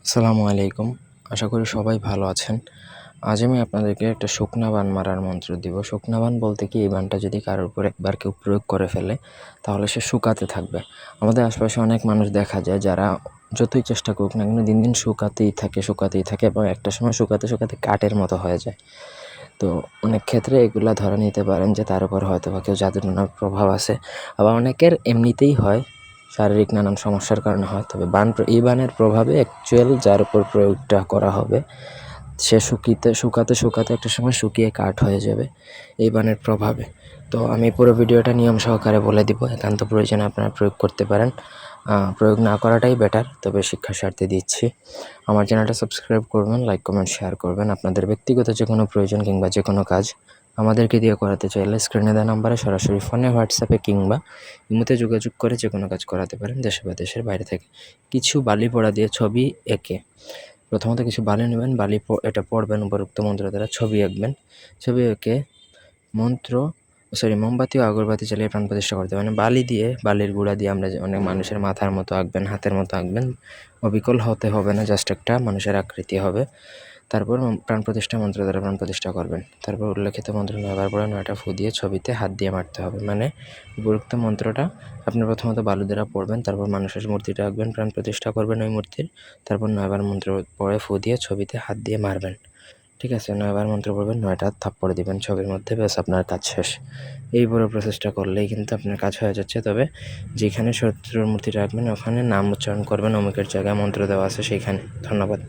আসসালামু আলাইকুম। আশা করি সবাই ভালো আছেন। আজ আমি আপনাদেরকে একটা শুকনা বান মারার মন্ত্র দিব। শুকনা বান বলতে কি, এই বানটা যদি কারোর উপর একবার কেউ প্রয়োগ করে ফেলে তাহলে সে শুকাতে থাকবে। আমাদের আশপাশে অনেক মানুষ দেখা যায় যারা যতই চেষ্টা করুক না কেন দিন দিন শুকাতেই থাকে এবং একটা সময় শুকাতে শুকাতে কাঠের মতো হয়ে যায়। তো অনেক ক্ষেত্রে এগুলা ধরে নিতে পারেন যে তার উপর হয়তোবা কেউ জাদুটনার প্রভাব আছে। আবার অনেকের এমনিতেই হয়, শারীরিক নানান সমস্যার কারণে হয়। তবে এই বানের প্রভাবে অ্যাকচুয়াল যার উপর প্রয়োগটা করা হবে সে শুকাতে একটা সময় শুকিয়ে কাঠ হয়ে যাবে এই বানের প্রভাবে। তো আমি পুরো ভিডিওটা নিয়ম সহকারে বলে দিব, একান্ত প্রয়োজনে আপনারা প্রয়োগ করতে পারেন। প্রয়োগ না করাটাই বেটার, তবে শিক্ষার স্বার্থে দিচ্ছি। আমার চ্যানেলটা সাবস্ক্রাইব করবেন, লাইক কমেন্ট শেয়ার করবেন। আপনাদের ব্যক্তিগত যে কোনো প্রয়োজন কিংবা যে কোনো কাজ আমাদেরকে দিয়ে করাতে চাইলে স্ক্রিনে দেওয়া নাম্বারে সরাসরি ফোনে, হোয়াটসঅ্যাপে কিংবা ইমোতে যোগাযোগ করে যে কোনো কাজ করাতে পারেন, দেশে বা দেশের বাইরে থেকে। কিছু বালি পোড়া দিয়ে ছবি এঁকে, প্রথমত কিছু বালি নেবেন, এটা পড়বেন, উপরোক্ত মন্ত্র দ্বারা ছবি আঁকবেন। ছবি এঁকে মোমবাতি ও আগরবাতি জ্বালিয়ে প্রাণ প্রতিষ্ঠা করতে পারেন। বালির গুঁড়া দিয়ে আমরা অনেক মানুষের মাথার মতো আঁকবেন, হাতের মতো আঁকবেন। অবিকল হতে হবে না, জাস্ট একটা মানুষের আকৃতি হবে। তারপর প্রাণ প্রতিষ্ঠা মন্ত্র দ্বারা প্রাণ প্রতিষ্ঠা করবেন। তারপর উল্লেখিত মন্ত্র 9বার পরে 9টা ফু দিয়ে ছবিতে হাত দিয়ে মারতে হবে। মানে উপরোক্ত মন্ত্রটা আপনি প্রথমত বালু দ্বারা পড়বেন, তারপর মানুষের মূর্তিটা আঁকবেন, প্রাণ প্রতিষ্ঠা করবেন ওই মূর্তির। তারপর 9বার মন্ত্র পরে ফু দিয়ে ছবিতে হাত দিয়ে মারবেন। ঠিক আছে, 9বার মন্ত্র পড়বেন, 9টা থাপ্পড় দিবেন ছবির মধ্যে, ব্যাস আপনার কাজ শেষ। এই পুরো প্রসেসটা করলেই কিন্তু আপনার কাজ হয়ে যাচ্ছে। তবে যেখানে শত্রুর মূর্তিটা রাখবেন ওখানে নাম উচ্চারণ করবেন, অমুকের জায়গায় মন্ত্র দেওয়া আছে সেইখানে। ধন্যবাদ।